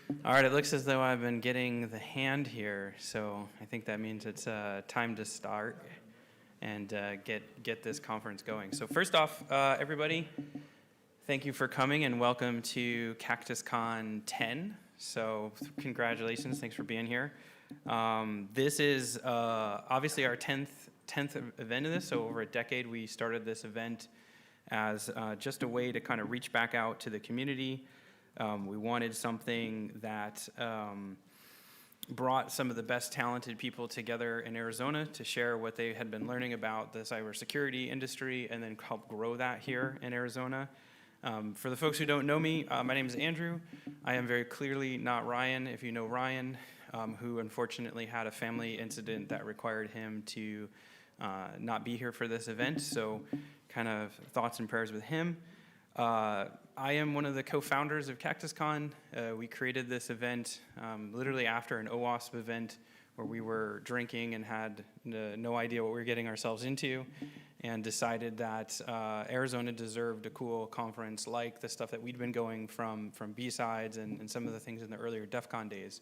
All right, it looks as though I've been getting the hand here, so I think that means it's time to start and get this conference going. So first off, everybody, thank you for coming and welcome to CactusCon 10. So congratulations, thanks for being here. This is obviously our 10th event of this, so over a decade we started this event as just a way to kind of reach back out to the community. We wanted something that brought some of the best talented people together in Arizona to share what they had been learning about the cybersecurity industry and then help grow that here in Arizona. For the folks who don't know me, my name is Andrew. I am very clearly not Ryan, if you know Ryan, who unfortunately had a family incident that required him to not be here for this event. So kind of thoughts and prayers with him. I am one of the co-founders of CactusCon. We created this event literally after an OWASP event where we were drinking and had no idea what we were getting ourselves into, and decided that Arizona deserved a cool conference like the stuff that we'd been going from B-Sides and some of the things in the earlier DEF CON days.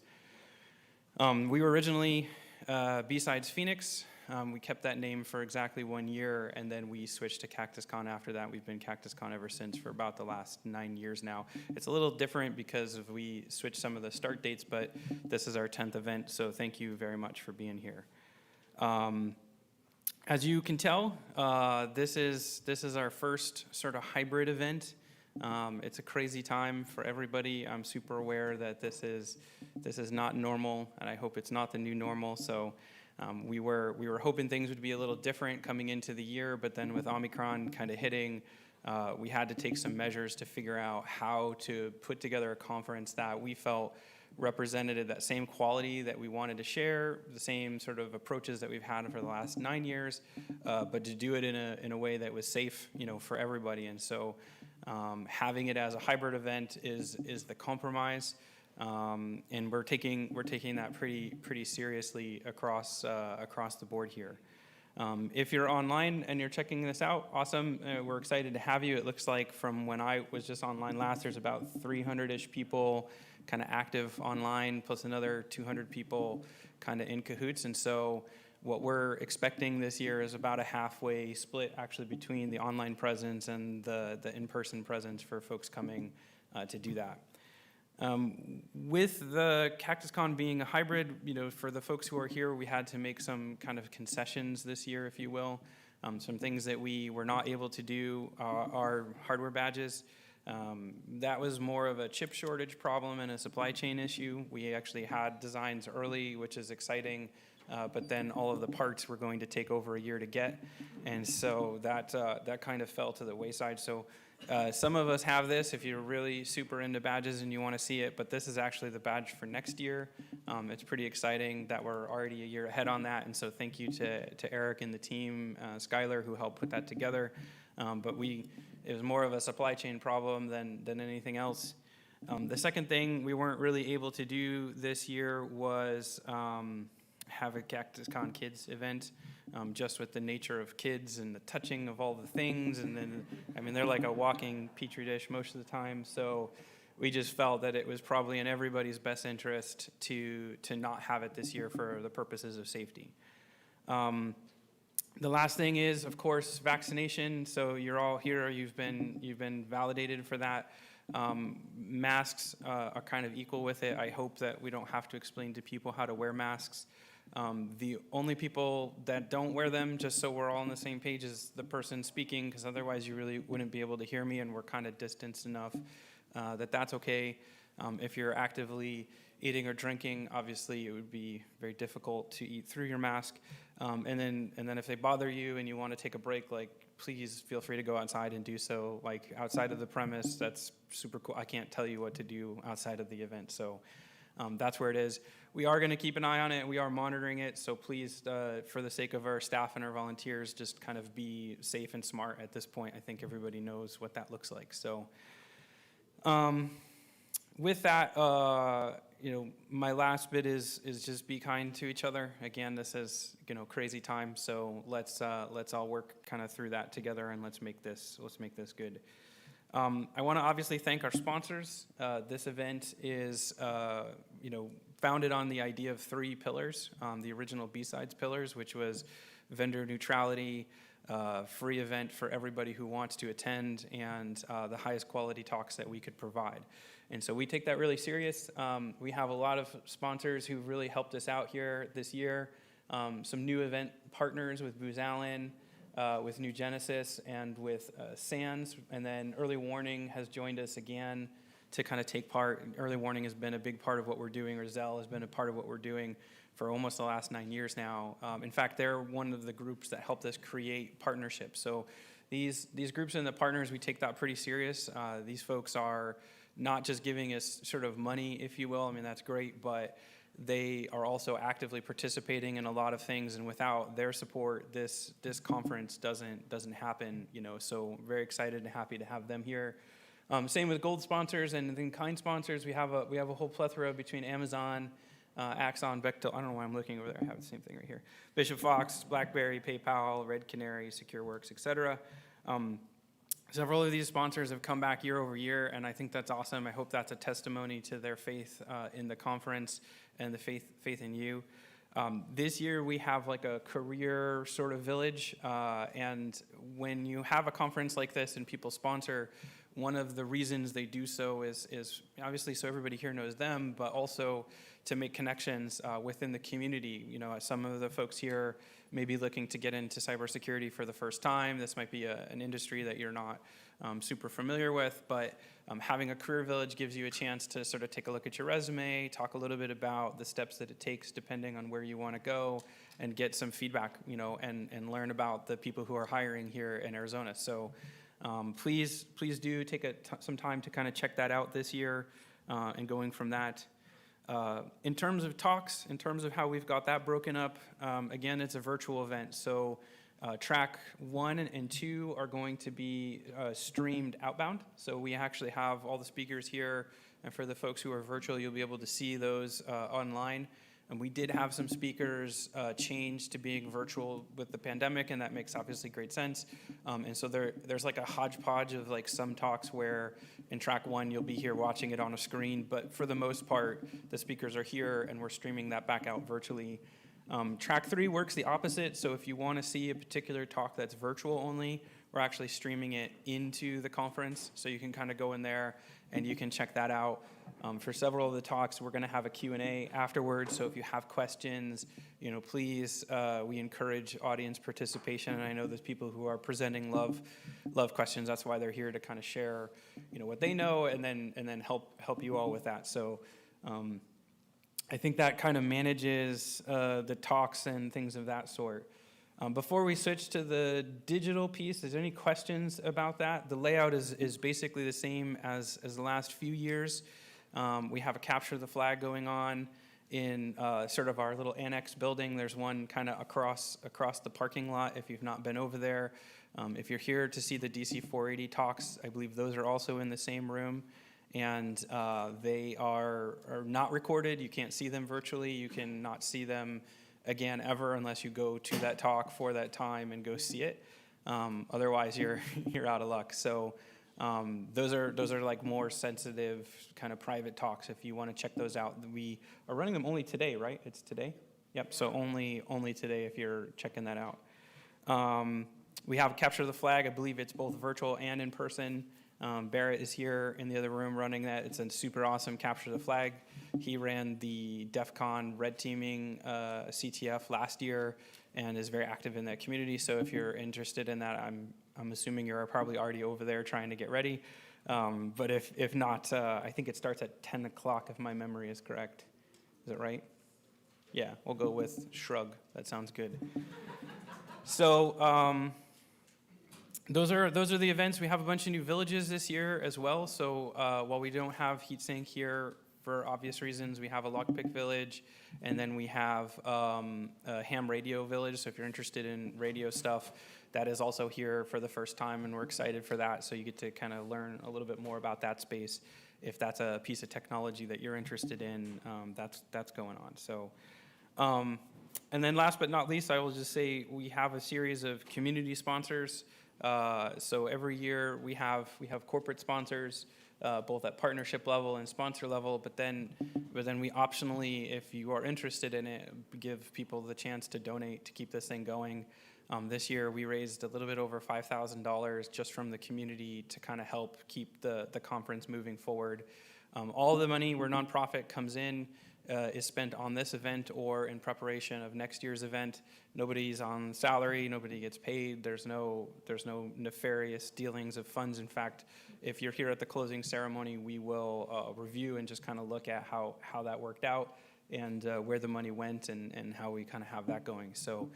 We were originally B-Sides Phoenix. We kept that name for exactly 1 year, and then we switched to CactusCon after that. We've been CactusCon ever since for about the last 9 years now. It's a little different because we switched some of the start dates, but this is our 10th event, so thank you very much for being here. As you can tell, this is our first sort of hybrid event. It's a crazy time for everybody. I'm super aware that this is not normal, and I hope it's not the new normal. So we were hoping things would be a little different coming into the year, but then with Omicron kind of hitting, we had to take some measures to figure out how to put together a conference that we felt represented that same quality that we wanted to share, the same sort of approaches that we've had for the last 9 years, but to do it in a way that was safe, for everybody. And so having it as a hybrid event is the compromise. And we're taking that pretty seriously across the board here. If you're online and you're checking this out, awesome. We're excited to have you. It looks like from when I was just online last, there's about 300-ish people kind of active online, plus another 200 people kind of in cahoots. And so what we're expecting this year is about a halfway split actually between the online presence and the in-person presence for folks coming to do that. With the CactusCon being a hybrid, for the folks who are here, we had to make some kind of concessions this year, if you will. Some things that we were not able to do are hardware badges. That was more of a chip shortage problem and a supply chain issue. We actually had designs early, which is exciting, but then all of the parts were going to take over a year to get, and so that kind of fell to the wayside. So some of us have this if you're really super into badges and you want to see it, but this is actually the badge for next year. It's pretty exciting that we're already a year ahead on that, and so thank you to Eric and the team, Skylar, who helped put that together. But it was more of a supply chain problem than anything else. The second thing we weren't really able to do this year was have a CactusCon Kids event, just with the nature of kids and the touching of all the things. And then, they're like a walking petri dish most of the time. So we just felt that it was probably in everybody's best interest to not have it this year for the purposes of safety. The last thing is, of course, vaccination. So you're all here. You've been validated for that. Masks are kind of equal with it. I hope that we don't have to explain to people how to wear masks. The only people that don't wear them, just so we're all on the same page, is the person speaking, because otherwise you really wouldn't be able to hear me, and we're kind of distanced enough that's okay. If you're actively eating or drinking, obviously it would be very difficult to eat through your mask. And then if they bother you and you want to take a break, please feel free to go outside and do so. Outside of the premise, that's super cool. I can't tell you what to do outside of the event, so that's where it is. We are going to keep an eye on it. We are monitoring it, so please, for the sake of our staff and our volunteers, just kind of be safe and smart at this point. I think everybody knows what that looks like. So with that, my last bit is just be kind to each other. Again, this is crazy time, so let's all work kind of through that together, and let's make this good. I want to obviously thank our sponsors. This event is, founded on the idea of 3 pillars, the original B-Sides pillars, which was vendor neutrality, free event for everybody who wants to attend, and the highest quality talks that we could provide. And so we take that really serious. We have a lot of sponsors who've really helped us out here this year. Some new event partners with Booz Allen, with New Genesis, and with Sands. And then Early Warning has joined us again to kind of take part. Early Warning has been a big part of what we're doing, or Zell has been a part of what we're doing for almost the last 9 years now. In fact, they're one of the groups that helped us create partnerships. So these groups and the partners, we take that pretty serious. These folks are not just giving us sort of money, if you will. I mean, that's great, but they are also actively participating in a lot of things, and without their support, this conference doesn't happen. So very excited and happy to have them here. Same with gold sponsors and then kind sponsors. We have a whole plethora between Amazon, Axon, Bechtel. I don't know why I'm looking over there. I have the same thing right here. Bishop Fox, BlackBerry, PayPal, Red Canary, SecureWorks, etc. Several of these sponsors have come back year over year, and I think that's awesome. I hope that's a testimony to their faith in the conference and the faith in you. This year we have like a career sort of village, and when you have a conference like this and people sponsor, one of the reasons they do so is obviously so everybody here knows them, but also to make connections within the community. Some of the folks here may be looking to get into cybersecurity for the first time. This might be an industry that you're not super familiar with, but having a career village gives you a chance to sort of take a look at your resume, talk a little bit about the steps that it takes depending on where you want to go, and get some feedback, and learn about the people who are hiring here in Arizona. So please do take some time to kind of check that out this year, and going from that. In terms of talks, in terms of how we've got that broken up, again, it's a virtual event. So track 1 and 2 are going to be streamed outbound. So we actually have all the speakers here, and for the folks who are virtual, you'll be able to see those online. And we did have some speakers change to being virtual with the pandemic, and that makes obviously great sense. And so there's like a hodgepodge of like some talks where in track 1 you'll be here watching it on a screen, but for the most part the speakers are here and we're streaming that back out virtually. Track 3 works the opposite, so if you want to see a particular talk that's virtual only, we're actually streaming it into the conference, so you can kind of go in there and you can check that out. For several of the talks, we're going to have a Q&A afterwards, so if you have questions, please, we encourage audience participation, and I know there's people who are presenting love questions. That's why they're here, to kind of share, what they know, and then help you all with that. So I think that kind of manages the talks and things of that sort. Before we switch to the digital piece, is there any questions about that? The layout is basically the same as the last few years. We have a capture the flag going on in sort of our little annex building. There's one kind of across the parking lot if you've not been over there. If you're here to see the DC 480 talks, I believe those are also in the same room. And they are not recorded. You can't see them virtually. You can not see them again ever unless you go to that talk for that time and go see it. Otherwise, you're out of luck. So those are like more sensitive kind of private talks. If you want to check those out, we are running them only today, right? It's today. Yep. So only today if you're checking that out. We have Capture the Flag. I believe it's both virtual and in person. Barrett is here in the other room running that. It's a super awesome Capture the Flag. He ran the DEF CON red teaming CTF last year and is very active in that community. So if you're interested in that, I'm assuming you're probably already over there trying to get ready. But if not, I think it starts at 10 o'clock if my memory is correct. Is it right? Yeah, we'll go with shrug. That sounds good. So those are the events. We have a bunch of new villages this year as well. So while we don't have heatsink here for obvious reasons, we have a lockpick village, and then we have a ham radio village. So if you're interested in radio stuff, that is also here for the first time, and we're excited for that. So you get to kind of learn a little bit more about that space. If that's a piece of technology that you're interested in, that's going on. So. And then last but not least, I will just say we have a series of community sponsors. So every year we have corporate sponsors, both at partnership level and sponsor level, but then we optionally, if you are interested in it, give people the chance to donate to keep this thing going. This year we raised a little bit over $5,000 just from the community to kind of help keep the conference moving forward. All of the money where nonprofit comes in is spent on this event or in preparation of next year's event. Nobody's on salary, nobody gets paid, there's no nefarious dealings of funds. In fact, if you're here at the closing ceremony, we will review and just kind of look at how that worked out and where the money went and how we kind of have that going. So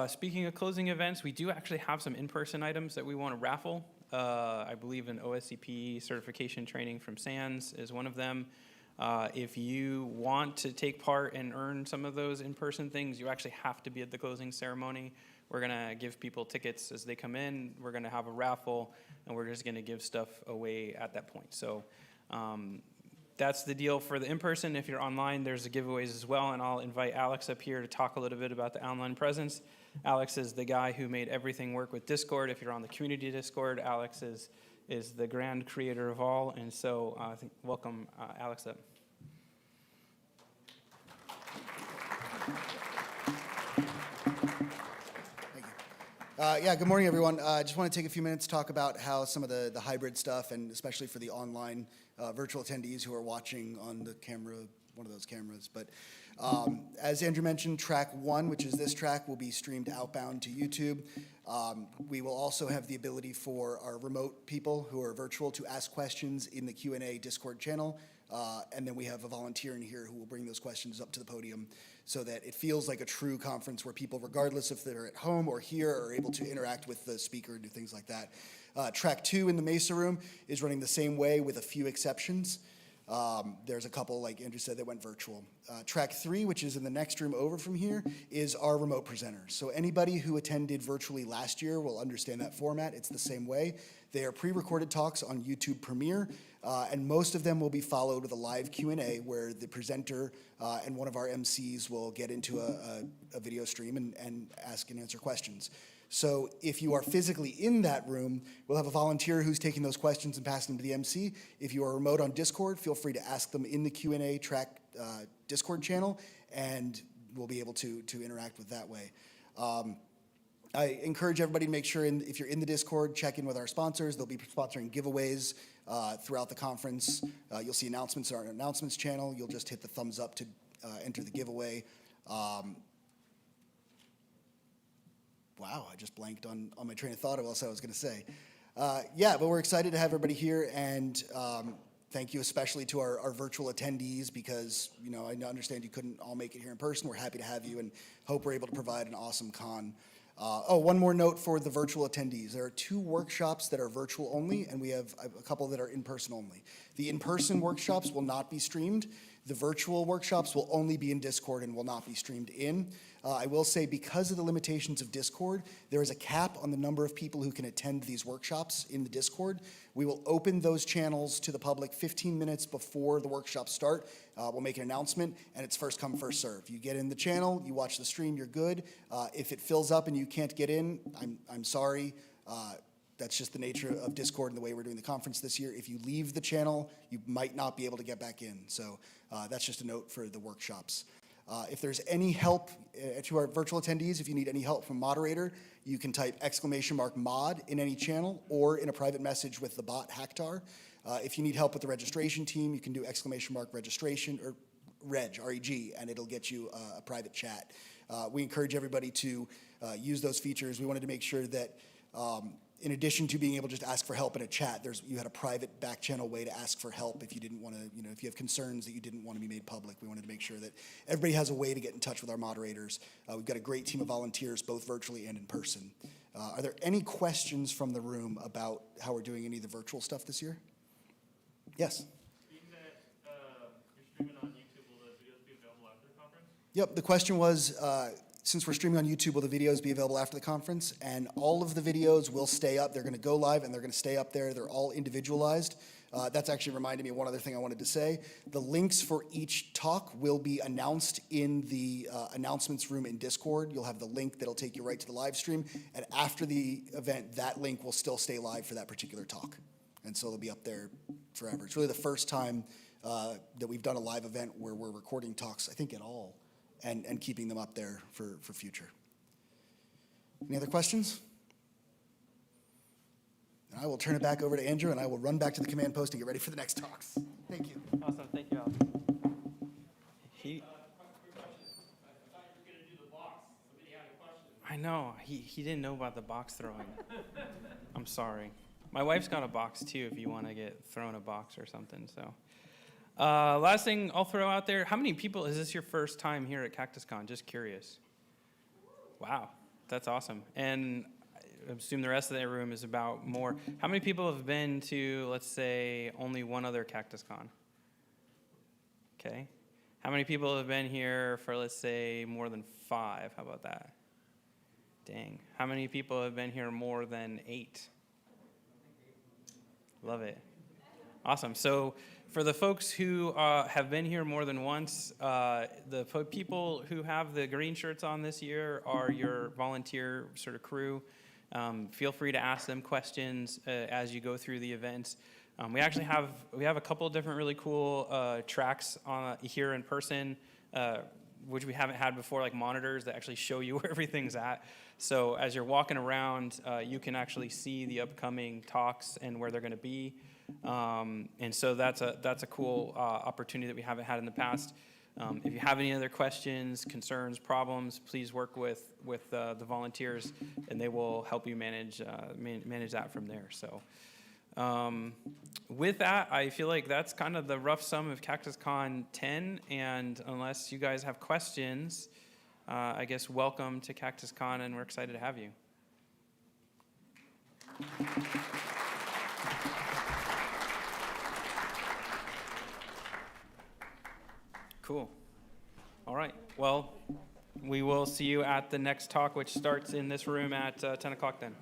speaking of closing events, we do actually have some in-person items that we want to raffle. I believe an OSCP certification training from SANS is one of them. If you want to take part and earn some of those in-person things, you actually have to be at the closing ceremony. We're going to give people tickets as they come in. We're going to have a raffle, and we're just going to give stuff away at that point. So that's the deal for the in-person. If you're online, there's the giveaways as well, and I'll invite Alex up here to talk a little bit about the online presence. Alex is the guy who made everything work with Discord. If you're on the community Discord, Alex is the grand creator of all, and so I think welcome Alex up. Yeah, good morning, everyone. I just want to take a few minutes to talk about how some of the hybrid stuff, and especially for the online virtual attendees who are watching on the camera, one of those cameras. But as Andrew mentioned, track 1, which is this track, will be streamed outbound to YouTube. We will also have the ability for our remote people who are virtual to ask questions in the Q&A Discord channel. And then we have a volunteer in here who will bring those questions up to the podium so that it feels like a true conference where people, regardless if they're at home or here, are able to interact with the speaker and do things like that. Track 2 in the Mesa room is running the same way with a few exceptions. There's a couple, like Andrew said, that went virtual. Track 3, which is in the next room over from here, is our remote presenters. So anybody who attended virtually last year will understand that format. It's the same way. They are pre-recorded talks on YouTube Premiere, and most of them will be followed with a live Q&A where the presenter and one of our MCs will get into a video stream and ask and answer questions. So if you are physically in that room, we'll have a volunteer who's taking those questions and passing them to the MC. If you are remote on Discord, feel free to ask them in the Q&A track Discord channel, and we'll be able to interact with that way. I encourage everybody to make sure, if you're in the Discord, check in with our sponsors. They'll be sponsoring giveaways throughout the conference. You'll see announcements on our announcements channel. You'll just hit the thumbs up to enter the giveaway. Wow, I just blanked on my train of thought of what else I was going to say. Yeah, but we're excited to have everybody here, and thank you especially to our virtual attendees because, you know, I understand you couldn't all make it here in person. We're happy to have you and hope we're able to provide an awesome con. One more note for the virtual attendees. There are 2 workshops that are virtual only, and we have a couple that are in-person only. The in-person workshops will not be streamed. The virtual workshops will only be in Discord and will not be streamed in. I will say, because of the limitations of Discord, there is a cap on the number of people who can attend these workshops in the Discord. We will open those channels to the public 15 minutes before the workshops start. We'll make an announcement, and it's first come, first serve. You get in the channel, you watch the stream, you're good. If it fills up and you can't get in, I'm sorry. That's just the nature of Discord and the way we're doing the conference this year. If you leave the channel, you might not be able to get back in. So that's just a note for the workshops. If there's any help to our virtual attendees, if you need any help from moderator, you can type !mod in any channel or in a private message with the bot Hacktar. If you need help with the registration team, you can do !registration or reg, R-E-G, and it'll get you a private chat. We encourage everybody to use those features. We wanted to make sure that in addition to being able to just ask for help in a chat, you had a private back channel way to ask for help if you didn't want to, if you have concerns that you didn't want to be made public. We wanted to make sure that everybody has a way to get in touch with our moderators. We've got a great team of volunteers, both virtually and in person. Are there any questions from the room about how we're doing any of the virtual stuff this year? Yes? Being that you're streaming on YouTube, will the videos be available after the conference? Yep, the question was, since we're streaming on YouTube, will the videos be available after the conference? And all of the videos will stay up. They're going to go live, and they're going to stay up there. They're all individualized. That's actually reminded me of one other thing I wanted to say. The links for each talk will be announced in the announcements room in Discord. You'll have the link that'll take you right to the live stream. And after the event, that link will still stay live for that particular talk. And so it'll be up there forever. It's really the first time that we've done a live event where we're recording talks, I think, at all, and keeping them up there for future. Any other questions? And I will turn it back over to Andrew, and I will run back to the command post and get ready for the next talks. Thank you. Awesome, thank you, Alex. He, I know, he didn't know about the box throwing. I'm sorry. My wife's got a box too if you want to get thrown a box or something, so. Last thing I'll throw out there, how many people, is this your first time here at CactusCon? Just curious. Wow, that's awesome. And I assume the rest of the room is about more. How many people have been to, let's say, only one other CactusCon? Okay. How many people have been here for, let's say, more than 5? How about that? Dang. How many people have been here more than 8? Love it. Awesome. So for the folks who have been here more than once, the people who have the green shirts on this year are your volunteer sort of crew. Feel free to ask them questions as you go through the event. We actually have a couple of different really cool tracks here in person, which we haven't had before, like monitors that actually show you where everything's at. So as you're walking around, you can actually see the upcoming talks and where they're going to be. And so that's a cool opportunity that we haven't had in the past. If you have any other questions, concerns, problems, please work with the volunteers, and they will help you manage that from there. So with that, I feel like that's kind of the rough sum of CactusCon 10, and unless you guys have questions, I guess welcome to CactusCon, and we're excited to have you. Cool. All right. Well, we will see you at the next talk, which starts in this room at 10 o'clock then.